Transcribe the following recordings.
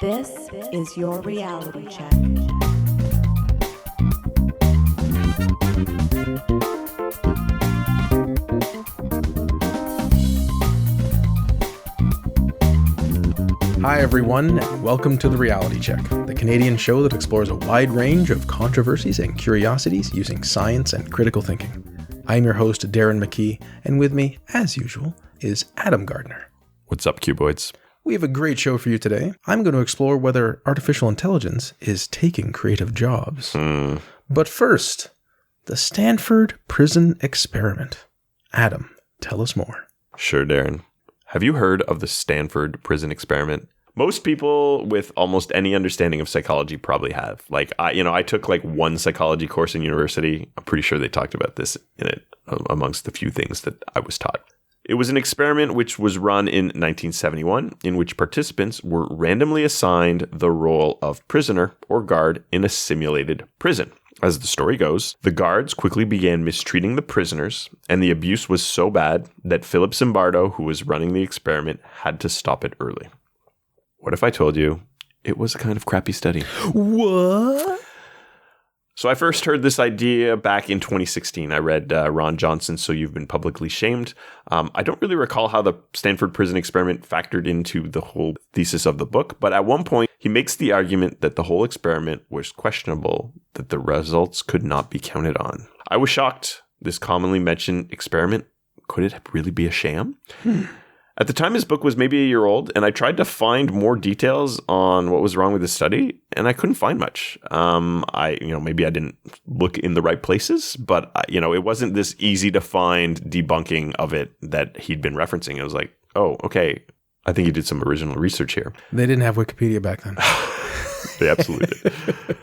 This is your reality check. Hi everyone, and welcome to The Reality Check, the Canadian show that explores a wide range of controversies and curiosities using science and critical thinking. I'm your host, Darren McKee, and with me, as usual, is Adam Gardner. What's up, cuboids? We have a great show for you today. I'm going to explore whether artificial intelligence is taking creative jobs. But first, the Stanford Prison Experiment. Adam, tell us more. Sure, Darren. Have you heard of the Stanford Prison Experiment? Most people with almost any understanding of psychology probably have. I took one psychology course in university. I'm pretty sure they talked about this in it amongst the few things that I was taught. It was an experiment which was run in 1971, in which participants were randomly assigned the role of prisoner or guard in a simulated prison. As the story goes, the guards quickly began mistreating the prisoners, and the abuse was so bad that Philip Zimbardo, who was running the experiment, had to stop it early. What if I told you it was a kind of crappy study? What? So I first heard this idea back in 2016. I read Ron Johnson's So You've Been Publicly Shamed. I don't really recall how the Stanford Prison Experiment factored into the whole thesis of the book, but at one point he makes the argument that the whole experiment was questionable, that the results could not be counted on. I was shocked. This commonly mentioned experiment, could it really be a sham? At the time, his book was maybe a year old, and I tried to find more details on what was wrong with the study, and I couldn't find much. Maybe I didn't look in the right places, but it wasn't this easy to find debunking of it that he'd been referencing. It was like, oh, okay, I think he did some original research here. They didn't have Wikipedia back then. They absolutely did.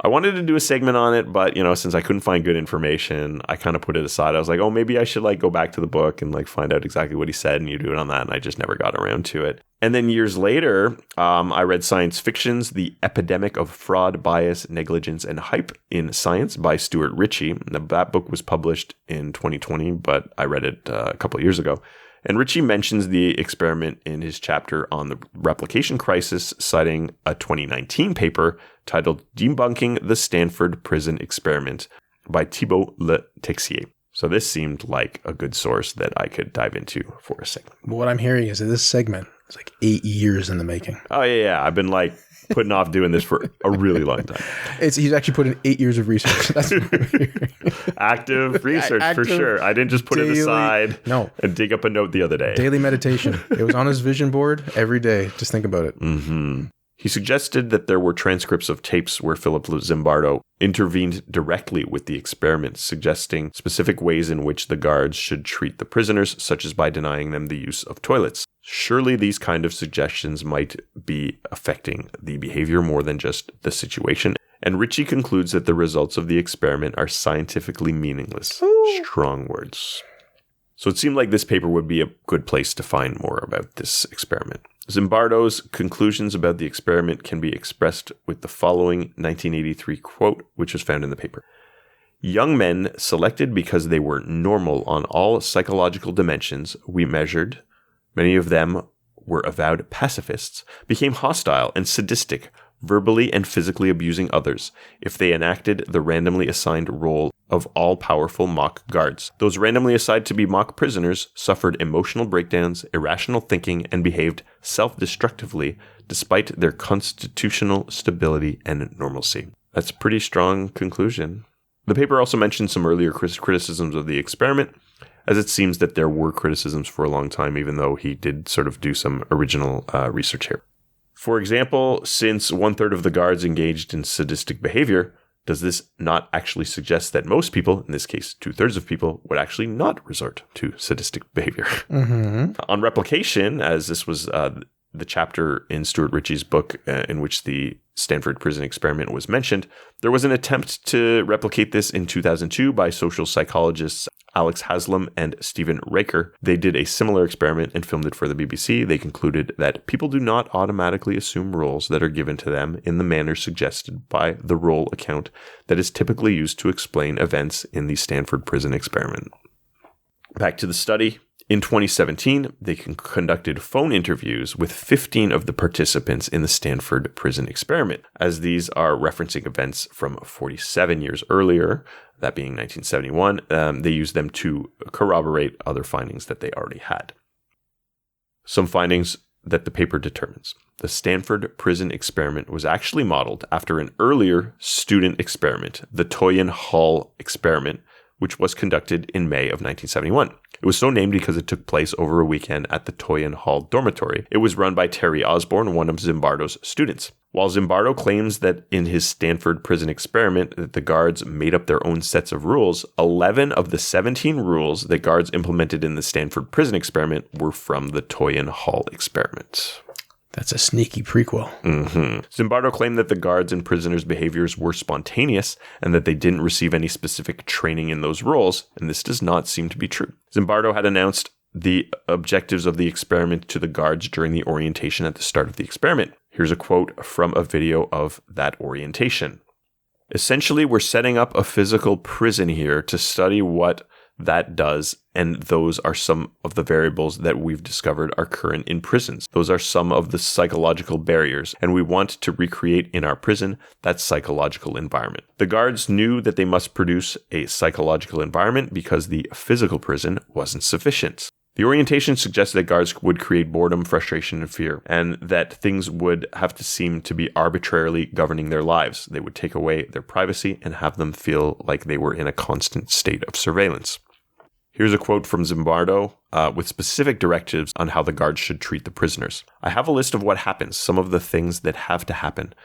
I wanted to do a segment on it, but, since I couldn't find good information, I kind of put it aside. I was like, oh, maybe I should go back to the book and find out exactly what he said and you do it on that. And I just never got around to it. And then years later, I read science fiction's The Epidemic of Fraud, Bias, Negligence, and Hype in Science by Stuart Ritchie. That book was published in 2020, but I read it a couple of years ago. And Ritchie mentions the experiment in his chapter on the replication crisis, citing a 2019 paper titled Debunking the Stanford Prison Experiment by Thibault Le Texier. So this seemed like a good source that I could dive into for a segment. What I'm hearing is that this segment is 8 years in the making. Oh, yeah. I've been putting off doing this for a really long time. He's actually put in 8 years of research. That's active research, for sure. I didn't just put it aside and dig up a note the other day. Daily meditation. It was on his vision board every day. Just think about it. Mm-hmm. He suggested that there were transcripts of tapes where Philip Zimbardo intervened directly with the experiment, suggesting specific ways in which the guards should treat the prisoners, such as by denying them the use of toilets. Surely these kind of suggestions might be affecting the behavior more than just the situation. And Ritchie concludes that the results of the experiment are scientifically meaningless. Ooh. Strong words. So it seemed like this paper would be a good place to find more about this experiment. Zimbardo's conclusions about the experiment can be expressed with the following 1983 quote, which was found in the paper. Young men selected because they were normal on all psychological dimensions we measured, many of them were avowed pacifists, became hostile and sadistic, verbally and physically abusing others if they enacted the randomly assigned role of all-powerful mock guards. Those randomly assigned to be mock prisoners suffered emotional breakdowns, irrational thinking, and behaved self-destructively despite their constitutional stability and normalcy. That's a pretty strong conclusion. The paper also mentioned some earlier criticisms of the experiment, as it seems that there were criticisms for a long time, even though he did sort of do some original research here. For example, since 1/3 of the guards engaged in sadistic behavior, does this not actually suggest that most people, in this case 2/3 of people, would actually not resort to sadistic behavior? Mm-hmm. On replication, as this was the chapter in Stuart Ritchie's book in which the Stanford Prison Experiment was mentioned, there was an attempt to replicate this in 2002 by social psychologists Alex Haslam and Stephen Raker. They did a similar experiment and filmed it for the BBC. They concluded that people do not automatically assume roles that are given to them in the manner suggested by the role account that is typically used to explain events in the Stanford Prison Experiment. Back to the study. In 2017, they conducted phone interviews with 15 of the participants in the Stanford Prison Experiment, as these are referencing events from 47 years earlier, that being 1971. They used them to corroborate other findings that they already had. Some findings that the paper determines. The Stanford Prison Experiment was actually modeled after an earlier student experiment, the Toyin Hall Experiment, which was conducted in May of 1971. It was so named because it took place over a weekend at the Toyin Hall dormitory. It was run by Terry Osborne, one of Zimbardo's students. While Zimbardo claims that in his Stanford Prison Experiment that the guards made up their own sets of rules, 11 of the 17 rules that guards implemented in the Stanford Prison Experiment were from the Toyin Hall Experiment. That's a sneaky prequel. Zimbardo claimed that the guards and prisoners' behaviors were spontaneous and that they didn't receive any specific training in those roles, and this does not seem to be true. Zimbardo had announced the objectives of the experiment to the guards during the orientation at the start of the experiment. Here's a quote from a video of that orientation. Essentially, we're setting up a physical prison here to study what that does, and those are some of the variables that we've discovered are current in prisons. Those are some of the psychological barriers, and we want to recreate in our prison that psychological environment. The guards knew that they must produce a psychological environment because the physical prison wasn't sufficient. The orientation suggested that guards would create boredom, frustration, and fear, and that things would have to seem to be arbitrarily governing their lives. They would take away their privacy and have them feel like they were in a constant state of surveillance. Here's a quote from Zimbardo with specific directives on how the guards should treat the prisoners. I have a list of what happens, some of the things that have to happen.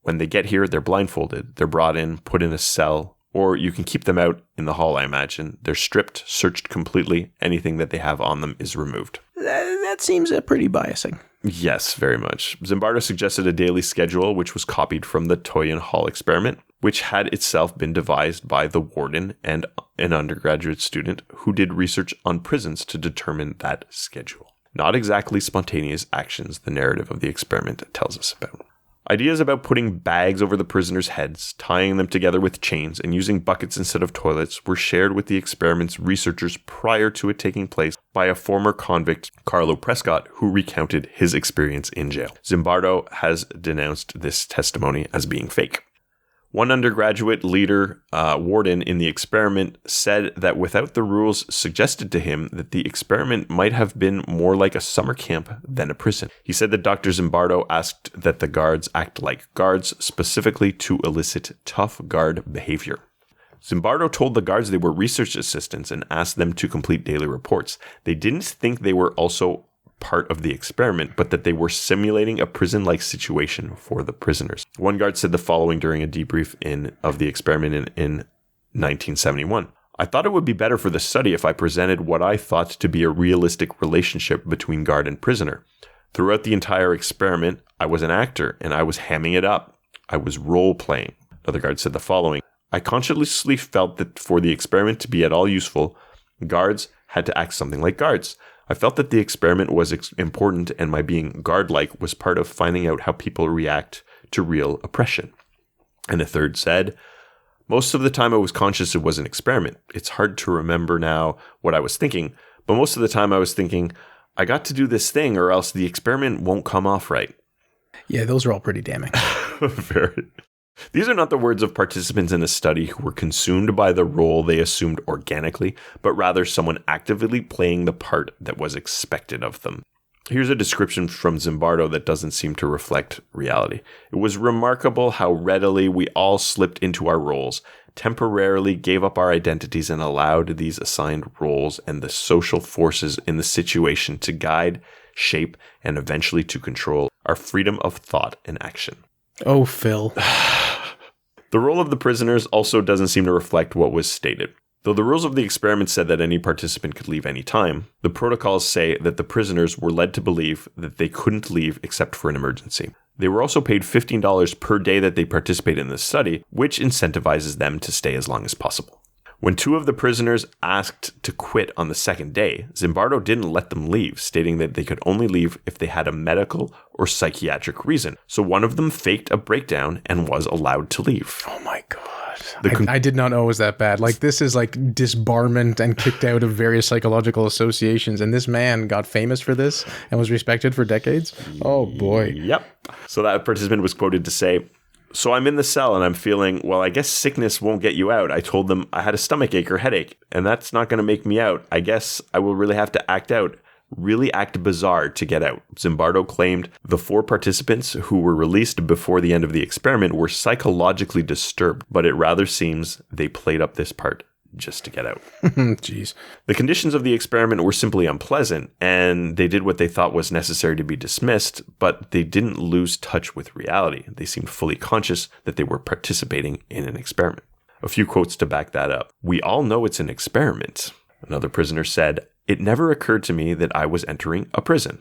When they get here, they're blindfolded, they're brought in, put in a cell, or you can keep them out in the hall, I imagine. They're stripped, searched completely. Anything that they have on them is removed. That seems pretty biasing. Yes, very much. Zimbardo suggested a daily schedule, which was copied from the Toyin Hall Experiment, which had itself been devised by the warden and an undergraduate student who did research on prisons to determine that schedule. Not exactly spontaneous actions, the narrative of the experiment tells us about. Ideas about putting bags over the prisoners' heads, tying them together with chains, and using buckets instead of toilets were shared with the experiment's researchers prior to it taking place by a former convict, Carlo Prescott, who recounted his experience in jail. Zimbardo has denounced this testimony as being fake. One undergraduate leader, warden in the experiment, said that without the rules suggested to him that the experiment might have been more like a summer camp than a prison. He said that Dr. Zimbardo asked that the guards act like guards, specifically to elicit tough guard behavior. Zimbardo told the guards they were research assistants and asked them to complete daily reports. They didn't think they were also part of the experiment, but that they were simulating a prison-like situation for the prisoners. One guard said the following during a debrief of the experiment in 1971. I thought it would be better for the study if I presented what I thought to be a realistic relationship between guard and prisoner. Throughout the entire experiment, I was an actor and I was hamming it up. I was role-playing. Another guard said the following. I consciously felt that for the experiment to be at all useful, guards had to act something like guards. I felt that the experiment was important and my being guard-like was part of finding out how people react to real oppression. And a third said, most of the time I was conscious it was an experiment. It's hard to remember now what I was thinking, but most of the time I was thinking, I got to do this thing or else the experiment won't come off right. Yeah, those are all pretty damning. Very. These are not the words of participants in a study who were consumed by the role they assumed organically, but rather someone actively playing the part that was expected of them. Here's a description from Zimbardo that doesn't seem to reflect reality. It was remarkable how readily we all slipped into our roles, temporarily gave up our identities and allowed these assigned roles and the social forces in the situation to guide, shape, and eventually to control our freedom of thought and action. Oh, Phil. The role of the prisoners also doesn't seem to reflect what was stated. Though the rules of the experiment said that any participant could leave any time, the protocols say that the prisoners were led to believe that they couldn't leave except for an emergency. They were also paid $15 per day that they participate in the study, which incentivizes them to stay as long as possible. When two of the prisoners asked to quit on the second day, Zimbardo didn't let them leave, stating that they could only leave if they had a medical or psychiatric reason. So one of them faked a breakdown and was allowed to leave. Oh my God. I did not know it was that bad. Like, this is like disbarment and kicked out of various psychological associations. And this man got famous for this and was respected for decades. Oh, boy. Yep. So that participant was quoted to say, "So I'm in the cell and I'm feeling, well, I guess sickness won't get you out. I told them I had a stomachache or headache, and that's not going to make me out. I guess I will really have to really act bizarre to get out." Zimbardo claimed the 4 participants who were released before the end of the experiment were psychologically disturbed, but it rather seems they played up this part just to get out. Jeez. The conditions of the experiment were simply unpleasant, and they did what they thought was necessary to be dismissed, but they didn't lose touch with reality. They seemed fully conscious that they were participating in an experiment. A few quotes to back that up. "We all know it's an experiment." Another prisoner said, "It never occurred to me that I was entering a prison."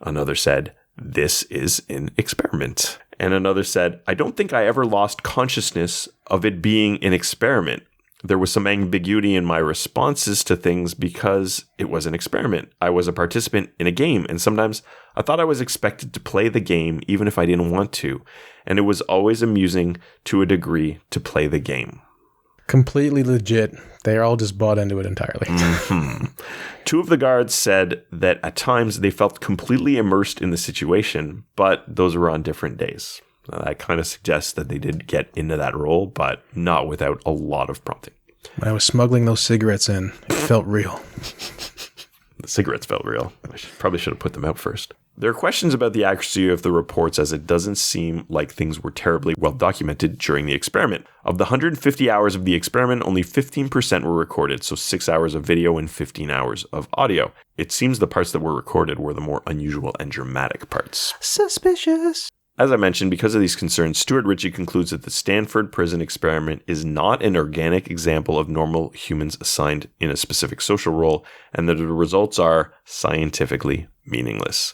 Another said, "This is an experiment." And another said, "I don't think I ever lost consciousness of it being an experiment. There was some ambiguity in my responses to things because it was an experiment. I was a participant in a game, and sometimes I thought I was expected to play the game even if I didn't want to. And it was always amusing to a degree to play the game." Completely legit. They're all just bought into it entirely. 2 of the guards said that at times they felt completely immersed in the situation, but those were on different days. That kind of suggests that they did get into that role, but not without a lot of prompting. When I was smuggling those cigarettes in, it felt real. The cigarettes felt real. Probably should have put them out first. There are questions about the accuracy of the reports, as it doesn't seem like things were terribly well documented during the experiment. Of the 150 hours of the experiment, only 15% were recorded, so 6 hours of video and 15 hours of audio. It seems the parts that were recorded were the more unusual and dramatic parts. Suspicious. As I mentioned, because of these concerns, Stuart Ritchie concludes that the Stanford Prison Experiment is not an organic example of normal humans assigned in a specific social role, and that the results are scientifically meaningless.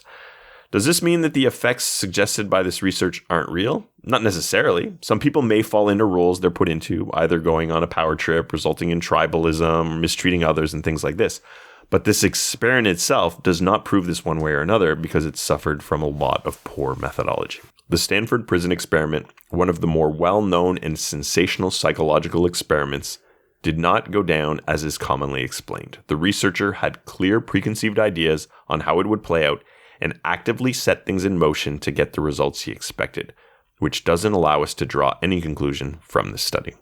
Does this mean that the effects suggested by this research aren't real? Not necessarily. Some people may fall into roles they're put into, either going on a power trip, resulting in tribalism, mistreating others, and things like this. But this experiment itself does not prove this one way or another because it suffered from a lot of poor methodology. The Stanford Prison Experiment, one of the more well-known and sensational psychological experiments, did not go down as is commonly explained. The researcher had clear preconceived ideas on how it would play out and actively set things in motion to get the results he expected, which doesn't allow us to draw any conclusion from this study.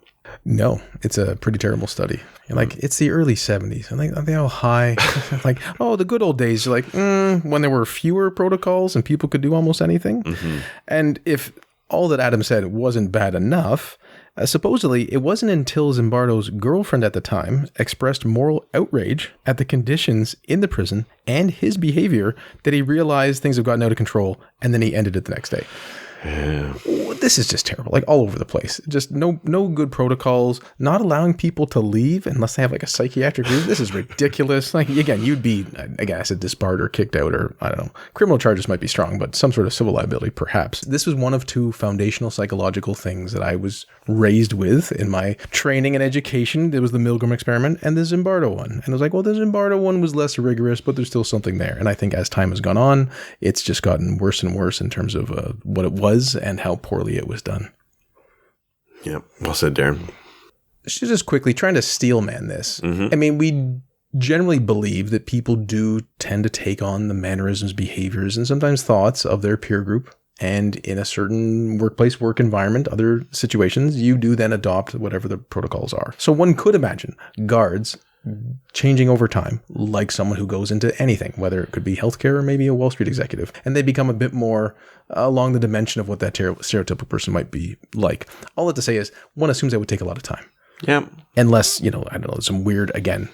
No, it's a pretty terrible study. Like, it's the early 70s. And are they all high? Like, oh, the good old days. You're like, when there were fewer protocols and people could do almost anything. Mm-hmm. And if all that Adam said wasn't bad enough, supposedly it wasn't until Zimbardo's girlfriend at the time expressed moral outrage at the conditions in the prison and his behavior that he realized things have gotten out of control, and then he ended it the next day. Yeah. This is just terrible, like all over the place. Just no good protocols, not allowing people to leave unless they have like a psychiatric reason. This is ridiculous. Like, again, you'd be, I guess, disbarred or kicked out, or I don't know. Criminal charges might be strong, but some sort of civil liability, perhaps. This was one of 2 foundational psychological things that I was raised with in my training and education. There was the Milgram experiment and the Zimbardo one. And I was like, well, the Zimbardo one was less rigorous, but there's still something there. And I think as time has gone on, it's just gotten worse and worse in terms of what it was and how poorly it was done. Yeah, well said, Darren. Just quickly, trying to steel man this. Mm-hmm. I mean, we generally believe that people do tend to take on the mannerisms, behaviors, and sometimes thoughts of their peer group. And in a certain workplace, work environment, other situations, you do then adopt whatever the protocols are. So one could imagine guards changing over time, like someone who goes into anything, whether it could be healthcare or maybe a Wall Street executive, and they become a bit more along the dimension of what that stereotypical person might be like. All that to say is, one assumes that would take a lot of time. Yeah. Unless, I don't know, some weird, again,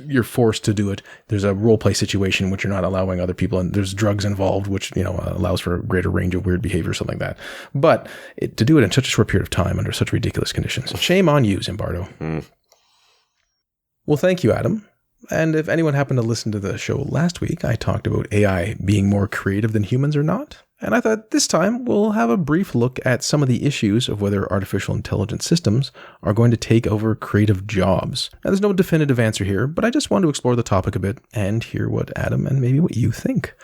you're forced to do it. There's a role play situation in which you're not allowing other people, and there's drugs involved, which, allows for a greater range of weird behavior, something like that. But to do it in such a short period of time under such ridiculous conditions, shame on you, Zimbardo. Well, thank you, Adam. And if anyone happened to listen to the show last week, I talked about AI being more creative than humans or not. And I thought this time we'll have a brief look at some of the issues of whether artificial intelligence systems are going to take over creative jobs. Now, there's no definitive answer here, but I just want to explore the topic a bit and hear what Adam and maybe what you think.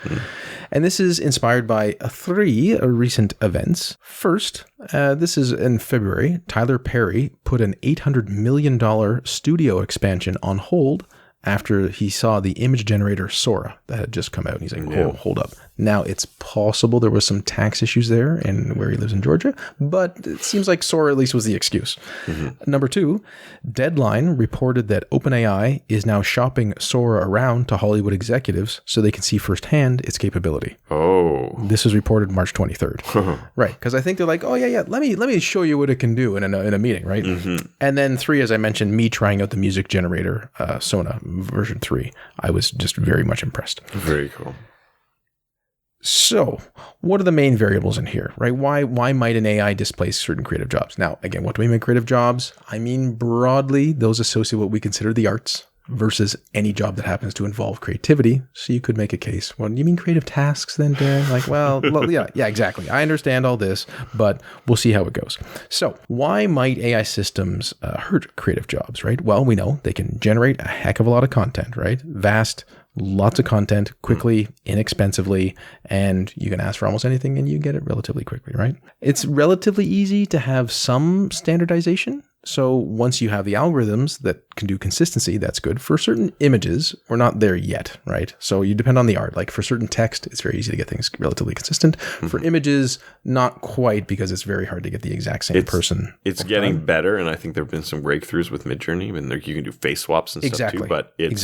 And this is inspired by three recent events. First, this is in February, Tyler Perry put an $800 million studio expansion on hold after he saw the image generator Sora that had just come out. And he's like, oh, hold up. Now, it's possible there was some tax issues there in where he lives in Georgia, but it seems like Sora at least was the excuse. Number two, Deadline reported that OpenAI is now shopping Sora around to Hollywood executives so they can see firsthand its capability. Oh. This was reported March 23rd. Right, because I think they're like, oh, yeah, let me show you what it can do in a meeting, right? And then three, as I mentioned, me trying out the music generator, Sona version 3. I was just very much impressed. Very cool. So, what are the main variables in here, right? Why might an AI displace certain creative jobs? Now, again, what do we mean by creative jobs? I mean broadly those associated with what we consider the arts versus any job that happens to involve creativity. So you could make a case. Well, you mean creative tasks then, Darren? Like, well, yeah, exactly. I understand all this, but we'll see how it goes. So, why might AI systems hurt creative jobs, right? Well, we know they can generate a heck of a lot of content, right? Lots of content quickly, inexpensively, and you can ask for almost anything and you get it relatively quickly, right? It's relatively easy to have some standardization. So once you have the algorithms that can do consistency, that's good. For certain images, we're not there yet, right? So you depend on the art. Like for certain text, it's very easy to get things relatively consistent. For images, not quite, because it's very hard to get the exact same person. It's getting better, and I think there have been some breakthroughs with Midjourney. I mean, you can do face swaps and stuff too, but it's...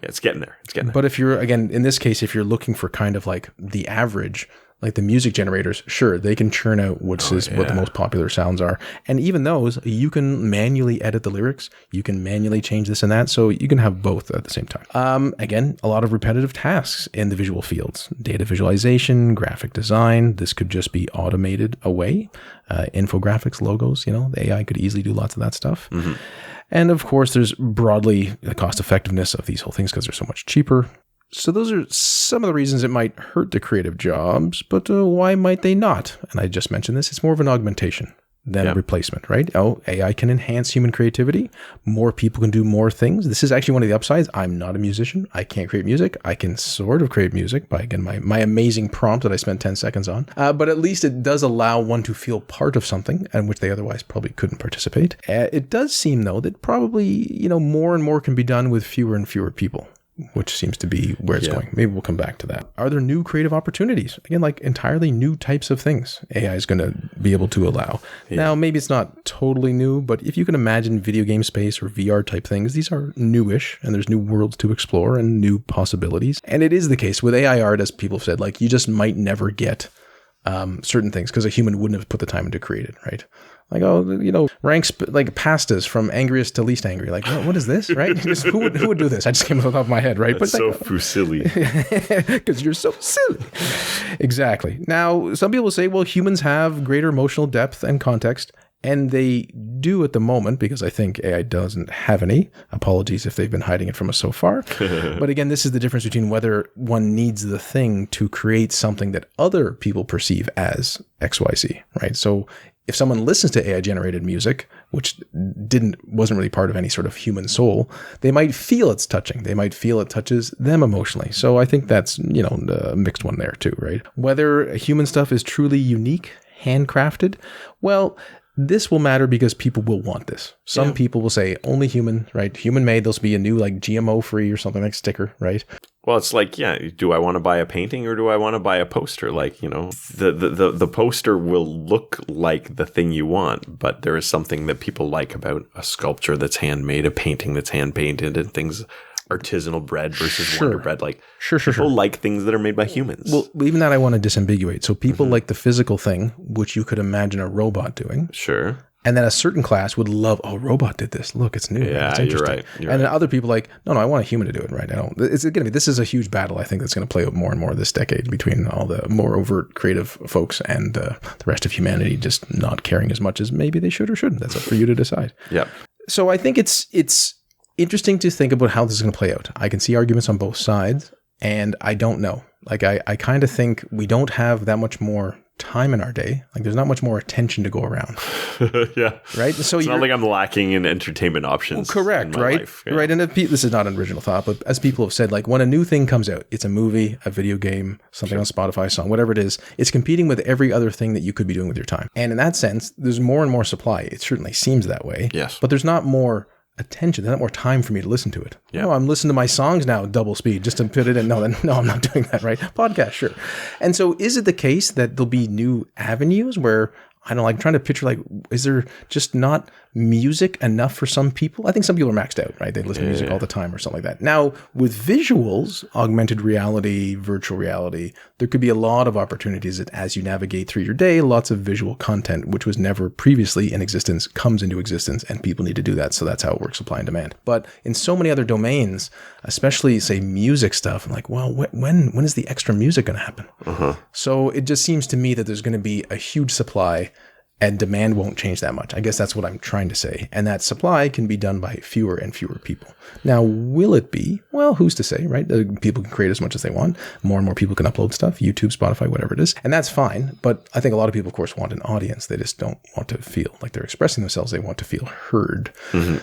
it's getting there. But if you're, again, in this case, if you're looking for kind of like the average, like the music generators, sure, they can churn out what the most popular sounds are. And even those, you can manually edit the lyrics. You can manually change this and that. So you can have both at the same time. Again, a lot of repetitive tasks in the visual fields. Data visualization, graphic design. This could just be automated away. Infographics, logos, the AI could easily do lots of that stuff. And of course, there's broadly the cost effectiveness of these whole things because they're so much cheaper. So those are some of the reasons it might hurt the creative jobs, but why might they not? And I just mentioned this, it's more of an augmentation than a replacement, right? Oh, AI can enhance human creativity. More people can do more things. This is actually one of the upsides. I'm not a musician. I can't create music. I can sort of create music by, again, my amazing prompt that I spent 10 seconds on. But at least it does allow one to feel part of something in which they otherwise probably couldn't participate. It does seem, though, that probably, more and more can be done with fewer and fewer people, which seems to be where it's going. Maybe we'll come back to that. Are there new creative opportunities? Again, like entirely new types of things AI is going to be able to allow. Now, maybe it's not totally new, but if you can imagine video game space or VR type things, these are newish and there's new worlds to explore and new possibilities. And it is the case with AI art, as people have said, like you just might never get certain things because a human wouldn't have put the time into create it, right? Like, ranks like pastas from angriest to least angry. Like, what is this, right? Who would do this? I just came off the top of my head, right? That's so silly. Because you're so silly. Exactly. Now, some people say, well, humans have greater emotional depth and context, and they do at the moment, because I think AI doesn't have any. Apologies if they've been hiding it from us so far. But again, this is the difference between whether one needs the thing to create something that other people perceive as XYZ, right? So if someone listens to AI-generated music, which wasn't really part of any sort of human soul, they might feel it's touching. They might feel it touches them emotionally. So I think that's, a mixed one there too, right? Whether human stuff is truly unique, handcrafted, well, this will matter because people will want this. Some people will say only human, right? Human made, there'll be a new like GMO free or something like sticker, right? Well, it's like, do I want to buy a painting or do I want to buy a poster? Like, the poster will look like the thing you want, but there is something that people like about a sculpture that's handmade, a painting that's hand painted, and things artisanal bread versus Wonder Bread. Like, people like things that are made by humans. Well, even that I want to disambiguate. So people like the physical thing, which you could imagine a robot doing. Sure. And then a certain class would love, oh, robot did this. Look, it's new. Yeah, it's interesting. You're and right. then other people like, no, I want a human to do it, right? This is a huge battle, I think, that's going to play out more and more this decade between all the more overt creative folks and the rest of humanity just not caring as much as maybe they should or shouldn't. That's up for you to decide. Yep. So I think it's interesting to think about how this is going to play out. I can see arguments on both sides, and I don't know. Like, I kind of think we don't have that much more time in our day. Like, there's not much more attention to go around. Yeah. Right? So it's not like I'm lacking in entertainment options. Correct, in my right? life. Yeah. Right. And this is not an original thought, but as people have said, like when a new thing comes out, it's a movie, a video game, something on Spotify, song, whatever it is, it's competing with every other thing that you could be doing with your time. And in that sense, there's more and more supply. It certainly seems that way. Yes. But there's not more attention. There's not more time for me to listen to it. Yeah. No, I'm listening to my songs now double speed just to put it in. No, I'm not doing that, right? Podcast, sure. And so is it the case that there'll be new avenues where, I don't know, like trying to picture, like, is there just not music enough for some people? I think some people are maxed out, right? They listen to music all the time or something like that. Now, with visuals, augmented reality, virtual reality, there could be a lot of opportunities that as you navigate through your day, lots of visual content, which was never previously in existence, comes into existence, and people need to do that. So that's how it works, supply and demand. But in so many other domains, especially, say, music stuff, I'm like, well, when is the extra music going to happen? Uh-huh. So it just seems to me that there's going to be a huge supply and demand won't change that much. I guess that's what I'm trying to say. And that supply can be done by fewer and fewer people. Now, will it be? Well, who's to say, right? People can create as much as they want. More and more people can upload stuff, YouTube, Spotify, whatever it is. And that's fine. But I think a lot of people, of course, want an audience. They just don't want to feel like they're expressing themselves. They want to feel heard. Mm-hmm.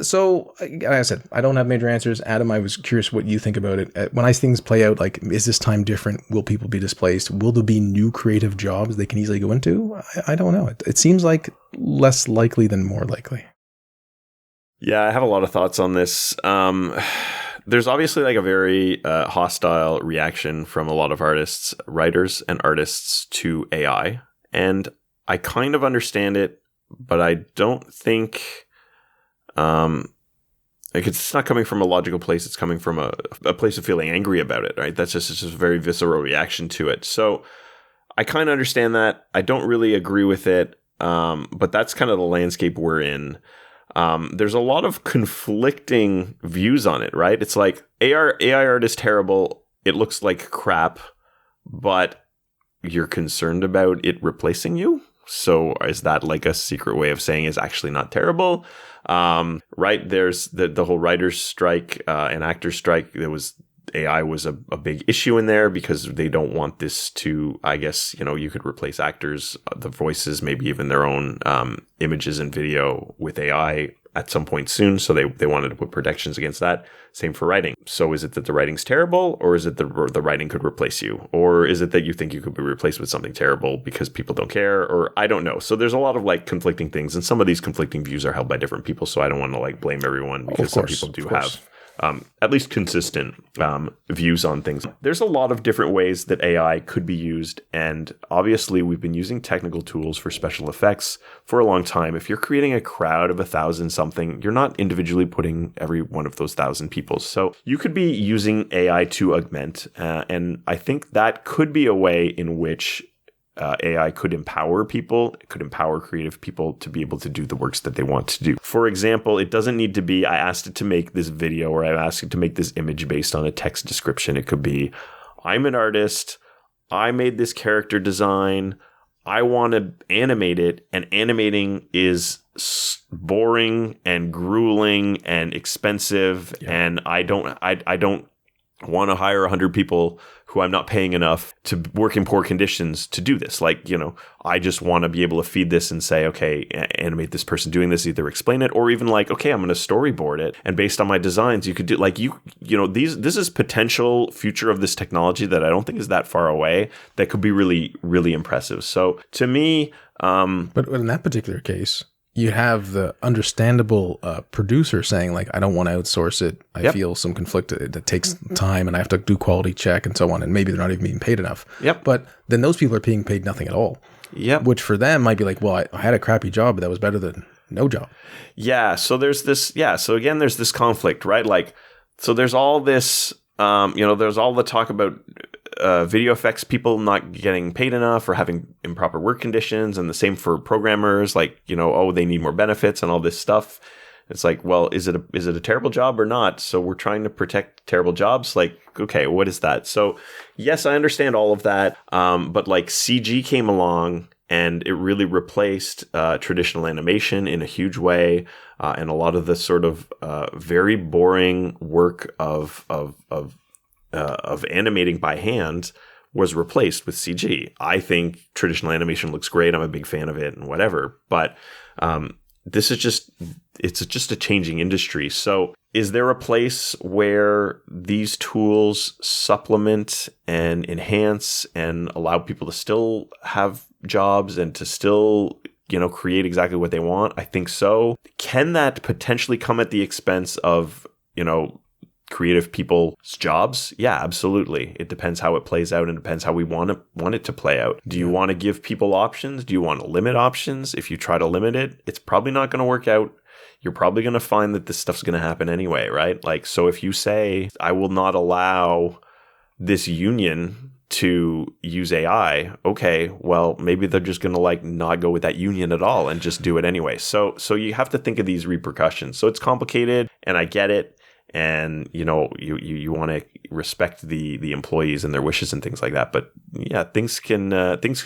So, like I said, I don't have major answers. Adam, I was curious what you think about it. When things play out, like, is this time different? Will people be displaced? Will there be new creative jobs they can easily go into? I don't know. It seems like less likely than more likely. Yeah, I have a lot of thoughts on this. There's obviously like a very hostile reaction from a lot of artists, writers and artists to AI. And I kind of understand it, but I don't think... like it's not coming from a logical place. It's coming from a place of feeling angry about it, right? It's just a very visceral reaction to it. So I kind of understand that. I don't really agree with it. But that's kind of the landscape we're in. There's a lot of conflicting views on it, right? It's like AI art is terrible. It looks like crap, but you're concerned about it replacing you. So is that like a secret way of saying it's actually not terrible? Right. There's the whole writer's strike, and actor's strike. AI was a big issue in there because they don't want this to, I guess, you could replace actors, the voices, maybe even their own, images and video with AI at some point soon. So they wanted to put protections against that. Same for writing. So is it that the writing's terrible, or is it the writing could replace you? Or is it that you think you could be replaced with something terrible because people don't care? Or I don't know. So there's a lot of like conflicting things, and some of these conflicting views are held by different people. So I don't want to like blame everyone, because some people do have at least consistent views on things. There's a lot of different ways that AI could be used. And obviously, we've been using technical tools for special effects for a long time. If you're creating a crowd of 1,000 something, you're not individually putting every one of those 1,000 people. So you could be using AI to augment. And I think that could be a way in which AI could empower people. It could empower creative people to be able to do the works that they want to do. For example, it doesn't need to be, I asked it to make this video, or I asked it to make this image based on a text description. It could be, I'm an artist. I made this character design. I want to animate it. And animating is boring and grueling and expensive. Yeah. And I don't want to hire 100 people who I'm not paying enough to work in poor conditions to do this. Like, I just want to be able to feed this and say, okay, animate this person doing this, either explain it, or even like, okay, I'm going to storyboard it. And based on my designs, you could do like, this is potential future of this technology that I don't think is that far away, that could be really, really impressive. So to me, but in that particular case, you have the understandable producer saying, like, I don't want to outsource it. I feel some conflict. That takes time, and I have to do quality check and so on. And maybe they're not even being paid enough. Yep. But then those people are being paid nothing at all. Yep. Which for them might be like, well, I had a crappy job, but that was better than no job. Yeah. So there's this. Yeah. So again, there's this conflict, right? Like, so there's all this. There's all the talk about video effects people not getting paid enough or having improper work conditions, and the same for programmers, like, they need more benefits and all this stuff. It's like, well, is it a terrible job or not? So we're trying to protect terrible jobs. Like, okay, what is that? So yes, I understand all of that. But like CG came along And it really replaced traditional animation in a huge way, and a lot of the sort of very boring work of animating by hand was replaced with CG. I think traditional animation looks great. I'm a big fan of it and whatever. But this is just a changing industry. So is there a place where these tools supplement and enhance and allow people to still have jobs and to still, create exactly what they want? I think so. Can that potentially come at the expense of, creative people's jobs? Yeah, absolutely. It depends how it plays out, and depends how we want it to play out. Do you want to give people options? Do you want to limit options? If you try to limit it, it's probably not going to work out. You're probably going to find that this stuff's going to happen anyway, right? Like, so if you say, I will not allow this union to use AI, okay, well, maybe they're just going to not go with that union at all and just do it anyway. So you have to think of these repercussions. So it's complicated, and I get it. And, you want to respect the employees and their wishes and things like that. But yeah, things can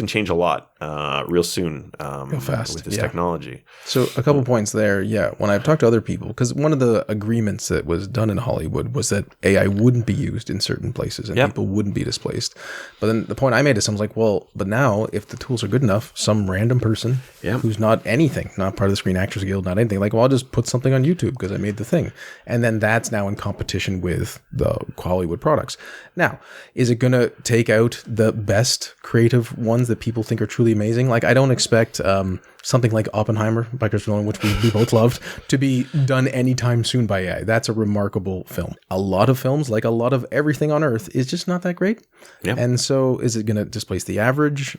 change a lot real soon real fast with this technology. So a couple points there. Yeah, when I've talked to other people, because one of the agreements that was done in Hollywood was that AI wouldn't be used in certain places and people wouldn't be displaced. But then the point I made is, I was like, well, but now if the tools are good enough, some random person who's not anything, not part of the Screen Actors Guild, not anything, well, I'll just put something on YouTube because I made the thing. And then that's now in competition with the Hollywood products. Now, is it going to take out the best creative ones that people think are truly amazing? Like, I don't expect something like Oppenheimer by Christopher Nolan, which we both loved, to be done anytime soon by AI. That's a remarkable film. A lot of films, like a lot of everything on Earth, is just not that great. Yep. And so is it going to displace the average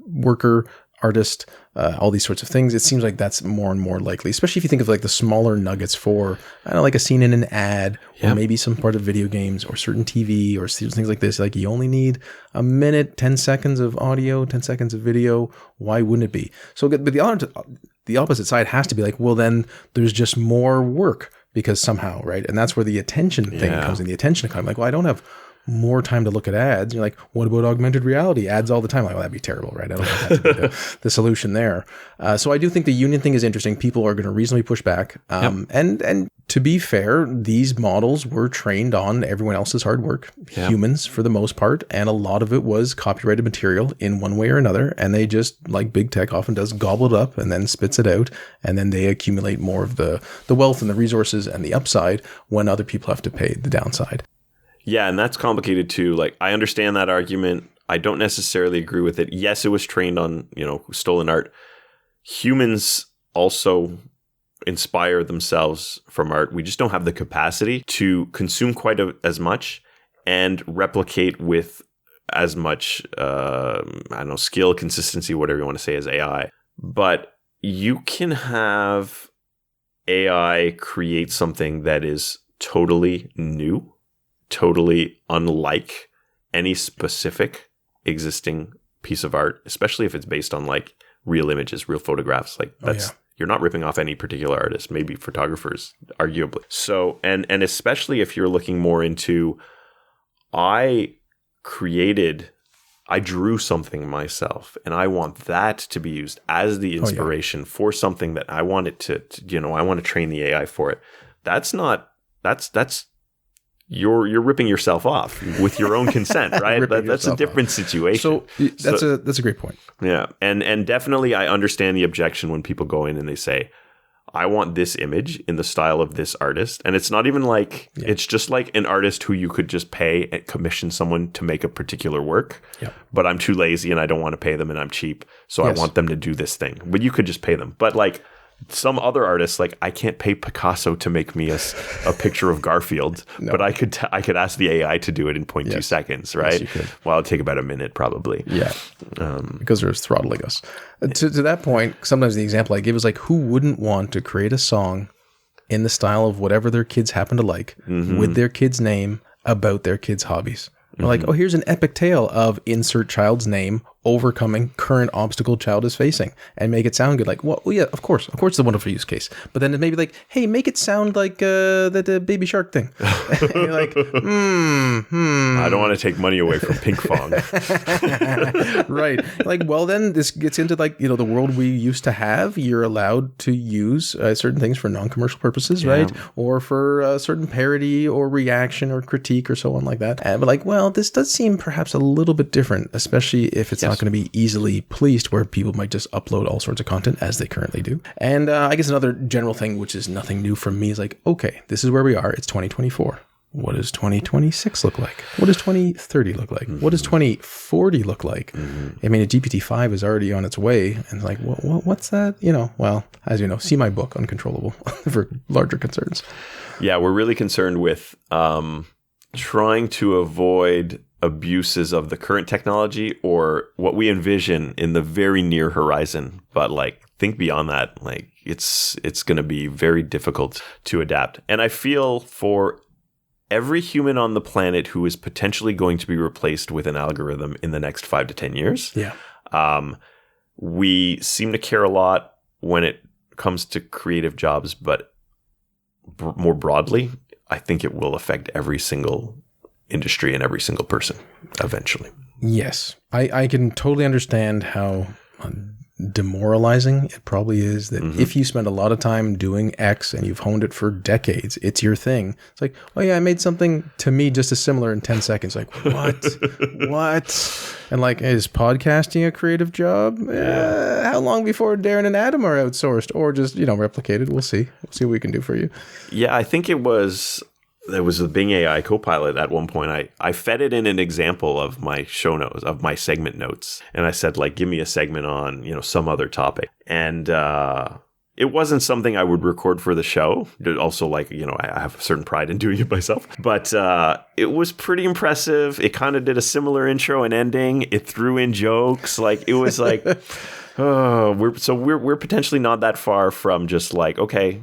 worker, artist, all these sorts of things? It seems like that's more and more likely, especially if you think of the smaller nuggets for, like a scene in an ad, or maybe some part of video games or certain TV or things like this. Like, you only need a minute, 10 seconds of audio, 10 seconds of video. Why wouldn't it be? So, but the opposite side has to be well, then there's just more work because somehow, right? And that's where the attention thing comes in, the attention economy. Well, I don't have more time to look at ads. You're like, what about augmented reality? Ads all the time. Well, that'd be terrible, right? I don't want that to be the solution there. So I do think the union thing is interesting. People are going to reasonably push back. And to be fair, these models were trained on everyone else's hard work, humans for the most part, and a lot of it was copyrighted material in one way or another. And they just, like big tech often does, gobble it up and then spits it out. And then they accumulate more of the wealth and the resources and the upside when other people have to pay the downside. Yeah, and that's complicated too. I understand that argument. I don't necessarily agree with it. Yes, it was trained on, stolen art. Humans also inspire themselves from art. We just don't have the capacity to consume quite as much and replicate with as much, skill, consistency, whatever you want to say, as AI. But you can have AI create something that is totally new, totally unlike any specific existing piece of art, especially if it's based on real images, real photographs. You're not ripping off any particular artist, maybe photographers, arguably. So, and especially if you're looking more into, I drew something myself, and I want that to be used as the inspiration for something that I want it to I want to train the AI for it. That's you're ripping yourself off with your own consent, right? That's a different situation. So that's a great point. Yeah. And definitely I understand the objection when people go in and they say, I want this image in the style of this artist. And it's not even it's just like an artist who you could just pay and commission someone to make a particular work. Yeah. But I'm too lazy and I don't want to pay them and I'm cheap. So I want them to do this thing. But you could just pay them. But some other artists, I can't pay Picasso to make me a picture of Garfield, but I could ask the AI to do it in 0.2 seconds, right? Yes, you could. Well, it'd take about a minute probably. Yeah, because they're throttling us. To that point, sometimes the example I give is who wouldn't want to create a song in the style of whatever their kids happen to like, with their kid's name, about their kids' hobbies? Here's an epic tale of insert child's name overcoming current obstacle child is facing and make it sound good. Like, well, yeah, of course, it's a wonderful use case. But then it may be like, hey, make it sound like the baby shark thing. You're like, I don't want to take money away from Pink Fong. Right. Like, well, then this gets into like, the world we used to have. You're allowed to use certain things for non-commercial purposes, right? Or for certain parody or reaction or critique or so on like that. But like, well, this does seem perhaps a little bit different, especially if it's not going to be easily policed, where people might just upload all sorts of content as they currently do. And I guess another general thing, which is nothing new from me, is like, okay, this is where we are. It's 2024. What does 2026 look like? What does 2030 look like? What does 2040 look like? I mean, a GPT-5 is already on its way. And it's like, what's that? Well, as you know, see my book, Uncontrollable, for larger concerns. Yeah, we're really concerned with trying to avoid abuses of the current technology or what we envision in the very near horizon. But like, think beyond that. Like, it's going to be very difficult to adapt. And I feel for every human on the planet who is potentially going to be replaced with an algorithm in the next 5 to 10 years. We seem to care a lot when it comes to creative jobs, but more broadly, I think it will affect every single industry and every single person eventually. Yes. I can totally understand how demoralizing it probably is that if you spend a lot of time doing X and you've honed it for decades, it's your thing. It's like, oh yeah, I made something to me just as similar in 10 seconds. Like, what? And like, is podcasting a creative job? How long before Darren and Adam are outsourced or just, replicated? We'll see. We'll see what we can do for you. Yeah, I think there was a Bing AI Copilot at one point. I fed it in an example of my show notes, of my segment notes. And I said, like, give me a segment on, some other topic. And it wasn't something I would record for the show. Also, like, I have a certain pride in doing it myself. But it was pretty impressive. It kind of did a similar intro and ending. It threw in jokes. Like, it was like, we're potentially not that far from just like, okay,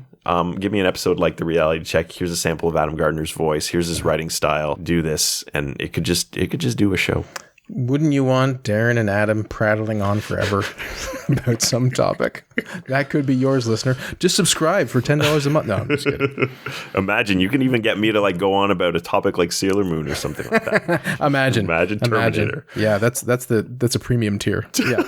give me an episode like The Reality Check. Here's a sample of Adam Gardner's voice. Here's his writing style. Do this, and it could just do a show. Wouldn't you want Darren and Adam prattling on forever about some topic? That could be yours, listener. Just subscribe for $10 a month. No, I'm just kidding. Imagine you can even get me to like go on about a topic like Sailor Moon or something like that. Imagine Terminator. Yeah, that's a premium tier. Yeah.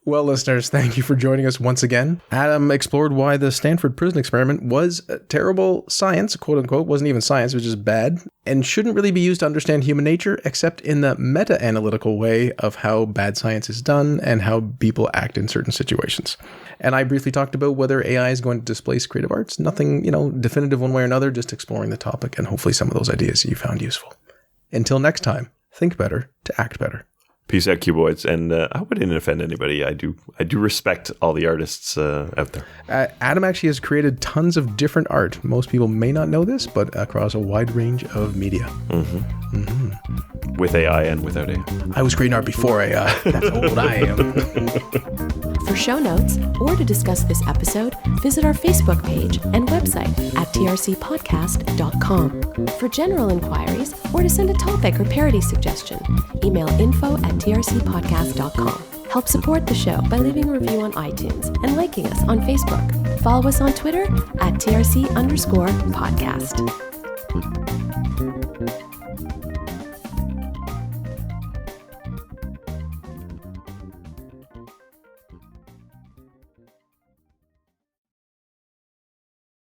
Well, listeners, thank you for joining us once again. Adam explored why the Stanford Prison Experiment was terrible science, quote unquote, wasn't even science, it was just bad, and shouldn't really be used to understand human nature, except in the meta-analytical way of how bad science is done and how people act in certain situations. And I briefly talked about whether AI is going to displace creative arts. Nothing, definitive one way or another, just exploring the topic, and hopefully some of those ideas you found useful. Until next time, think better to act better. Peace out, Cuboids. And I hope I didn't offend anybody. I do respect all the artists out there. Adam actually has created tons of different art. Most people may not know this, but across a wide range of media. With AI and without AI. I was creating art before AI. That's how old I am. For show notes or to discuss this episode, visit our Facebook page and website at trcpodcast.com. For general inquiries or to send a topic or parody suggestion, email info@trcpodcast.com. Help support the show by leaving a review on iTunes and liking us on Facebook. Follow us on Twitter at @TRC_podcast.